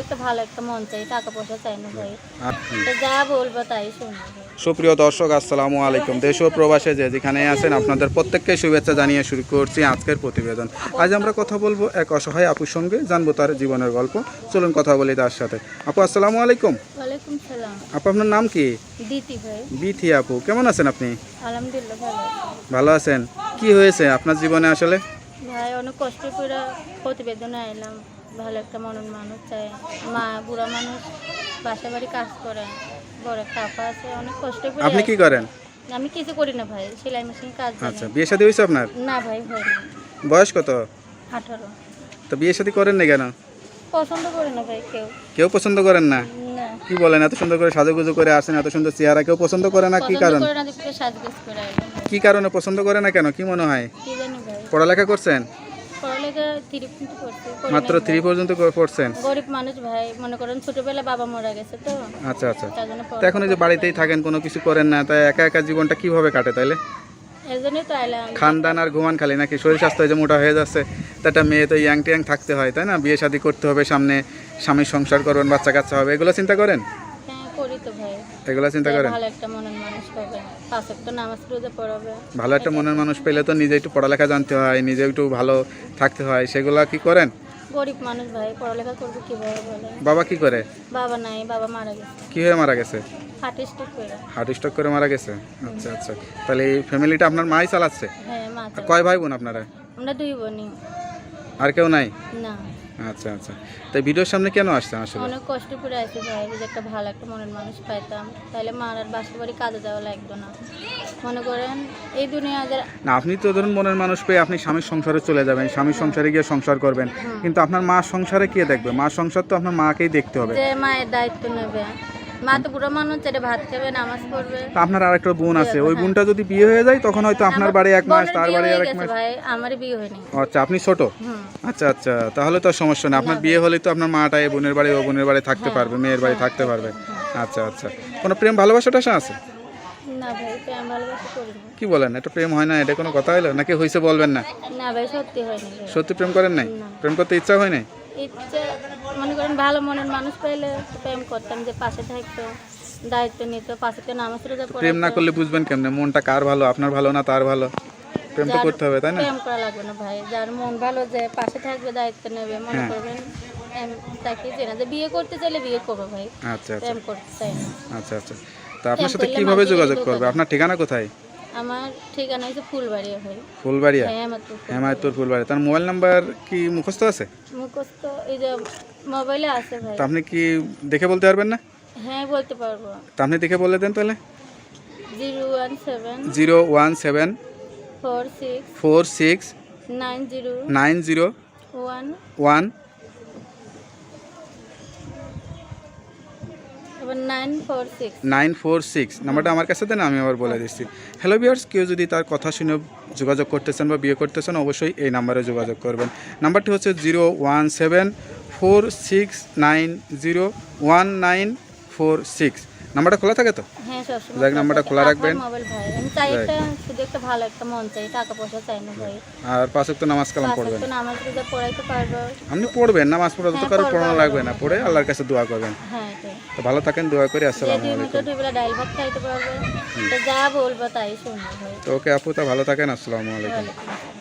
একটা ভালো একটা মন চাই, টাকা পয়সা চাই না ভাই। তো যা বলবো তাই শুনবো ভাই। সুপ্রিয় দর্শক, আসসালামু আলাইকুম। দেশ ও প্রবাসে যে যেখানে আছেন আপনাদের প্রত্যেককে শুভেচ্ছা জানিয়ে শুরু করছি আজকের প্রতিবেদন। আজ আমরা কথা বলবো এক অসহায় আপুর সঙ্গে, জানবো তার জীবনের গল্প। চলুন কথা বলি তার সাথে। আপু আসসালামু আলাইকুম। ওয়ালাইকুম সালাম। আপু আপনার নাম কি? দিতি ভাই। বিথি আপু, কেমন আছেন আপনি? আলহামদুলিল্লাহ ভালো আছি। ভালো আছেন? কি হয়েছে আপনার জীবনে আসলে? ভাই অনেক কষ্ট করে প্রতিবেদনে এলাম। ভালো একটা মনের মানুষ চাই, মা বুড়া মানুষ, বাসা বাড়ি কাজ করে, বড় একটা আপা আছে, অনেক কষ্ট করে। আপনি কি করেন? আমি কিছু করি না ভাই, সেলাই মেশিন কাজ জানি। আচ্ছা, বিয়ে শাদী হয়েছে আপনার? না ভাই হয় না। বয়স কত? 18। তো বিয়ে শাদী করেন না কেন? পছন্দ করে না ভাই কেউ। কেউ পছন্দ করেন না? না কি বলেন, এত সুন্দর করে সাজুগুজু করে আসেন, এত সুন্দর চেহারা, কেউ পছন্দ করে না? কি পছন্দ কারণ? করে না, দেখতে সাজগোজ করে এলাম। কি কারণে পছন্দ করে না কেন, কি মনে হয়? কি জানি ভাই। পড়ালেখা করছেন? পড়ালেখা 3 পর্যন্ত করছি। মাত্র 3 পর্যন্ত পড়ছেন? গরিব মানুষ ভাই, মনে করেন ছোটবেলায় বাবা মারা গেছে তো, আচ্ছা আচ্ছা। তার জন্য তো এখন এই যে বাড়িতেই থাকেন, কোনো কিছু করেন না, তাই একা একা জীবনটা কিভাবে কাটে তাইলে? এর জন্যই তো আইলাম। খান দান আর ঘুমান খালি নাকি? শরীর স্বাস্থ্য এই যে মোটা হয়ে যাচ্ছে, তা একটা মেয়ে তো ইয়াং টিয়াং থাকতে হয়, তাই না? বিয়ে শাদী করতে হবে, সামনে স্বামীর সংসার করবেন, বাচ্চা কাচ্চা হবে, এগুলো চিন্তা করেন? হ্যাঁ করি তো ভাই। এগুলো চিন্তা করেন? ভালো একটা মনের মানুষ পাবে, 5 ওয়াক্ত নামাজ রোজা পড়াবে। ভালো একটা মনের মানুষ পেলে তো নিজে একটু পড়ালেখা জানতে হয়, নিজে একটু ভালো থাকতে হয়, সেগুলা কি করেন? গরিব মানুষ ভাই, পড়ালেখা করবে কিভাবে বলে? বাবা কি করে? বাবা নাই, বাবা মারা গেছে। কি হয়ে মারা গেছে? হার্ট স্ট্রোক করে। হার্ট স্ট্রোক করে মারা গেছে? আচ্ছা আচ্ছা। তাহলে এই ফ্যামিলিটা আপনার মাই চালাচ্ছে? হ্যাঁ মা আর চালায়। কয় ভাই বোন আপনারা? আমরা 2 বোনই। আর কেউ নাই? না আচ্ছা আচ্ছা। তো ভিডিওর সামনে কেন আসছেন আসলে? অনেক কষ্ট করে আছি ভাই, যদি একটা ভালো একটা মনের মানুষ পাইতাম তাহলে মার আর বাসা বাড়ি কাজে যাওয়া লাগতো না। মনে করেন এই দুনিয়া যারা না, আপনি তো ধরুন মনের মানুষ পেয়ে আপনি স্বামীর সংসারে চলে যাবেন, স্বামীর সংসারে গিয়ে সংসার করবেন, কিন্তু আপনার মার সংসারে কে দেখবে? মার সংসার তো আপনার মাকেই দেখতে হবে। যে মায়ের দায়িত্ব নেবে, মা তো বুড়ো মানুষ, যেটা ভাত খাবে নামাজ পড়বে। তো আপনার আরেকটা বোন আছে, ওই বোনটা যদি বিয়ে হয়ে যায় তখন হয়তো আপনার বাড়ি 1 মাস, তার বাড়ি আর 1 মাস। ভাই আমার বিয়ে হয়নি। আচ্ছা, আপনি ছোট? আচ্ছা আচ্ছা, তাহলে তো আর সমস্যা না। আপনার বিয়ে হলেই তো আপনার মাটা এই বোনের বাড়ি, ও বোনের বাড়ি থাকতে পারবে, মেয়ের বাড়ি থাকতে পারবে। আচ্ছা আচ্ছা। কোনো প্রেম ভালোবাসাটা আছে? না ভাই প্রেম ভালোবাসা করি না। কি বলেন, এটা প্রেম হয় না? এটা কোনো কথা হলো নাকি? হয়েছে বলবেন না? না ভাই সত্যি হয়নি ভাই। সত্যি প্রেম করেন নাই? না। প্রেম করতে ইচ্ছা হয় নাই? ইচ্ছে মনে করেন ভালো মনের মানুষ পাইলে প্রেম করতাম, যে পাশে থাকতো, দায়িত্ব নিত, পাশে তো নামাজ রোজা পড়ে। প্রেম না করলে বুঝবেন কেমনে মনটা কার ভালো, আপনার ভালো না তার ভালো? প্রেম তো করতে হবে, তাই না? প্রেম করা লাগবে না ভাই, যার মন ভালো, যে পাশে থাকবে, দায়িত্ব নেবে, মনে হ্যাঁ। করবেন তাকে চেনা, যে বিয়ে করতে চাইলে বিয়ে করবো ভাই, আচ্ছা আচ্ছা প্রেম করতে চাই না। আচ্ছা আচ্ছা। তো আপনার সাথে করলে কিভাবে মানুষের যোগাযোগ ধোঁকা করবে? দেয়। আপনার ঠিকানা কোথায়? আমার ঠিকানা হচ্ছে ফুলবাড়িয়া ভাই। ফুলবাড়িয়া? হ্যাঁ আমার তো হেমায়তপুর ফুলবাড়ি। তার মোবাইল নাম্বার কি মুখস্থ আছে? মুখস্থ এই যে মোবাইলে আছে ভাই। তা আপনি কি দেখে বলতে পারবেন না? হ্যাঁ বলতে পারবো। তা আপনি দেখে বলে দেন তাহলে। 017 017 46 46 90 90 1 1 এবার 946। 946 নাম্বারটা আমার কাছে দেন, আমি আবার বলে দিচ্ছি। হ্যালো ভিউয়ার্স, কেউ যদি তার কথা শুনে যোগাযোগ করতেছেন বা বিয়ে করতেছেন, অবশ্যই এই নাম্বারে যোগাযোগ করবেন। নাম্বারটি হচ্ছে 017 4690 1946। নাম্বারটা খোলা থাকে তো? হ্যাঁ সবসময় যাক, নাম্বারটা খোলা রাখবেন। মোবাইল ভাই আমি চাই একটা, শুধু একটা ভালো একটা মন চাই, টাকা পয়সা চাই না ভাই। আর 5 ওয়াক্ত নামাজ কালাম পড়বেন। তো নামাজ রোজা পড়াইতে পারবো। আপনি পড়বেন, নামাজ পড়া তো হ্যাঁ, কারো পড়বো। পড়ানো লাগবে না, পড়ে আল্লাহর কাছে দোয়া করবেন। হ্যাঁ এটাই। তো ভালো থাকেন, দোয়া করি। যে আসসালামু 2 আলাইকুম। মিনিট 2 বেলা ডাল ভাত খাইতে পারবে, তো যা বলবো তাই শুনবো ভাই। তো ওকে আপু, তা ভালো থাকেন। আসসালামু আলাইকুম। ওয়ালাইকুম আসসালাম।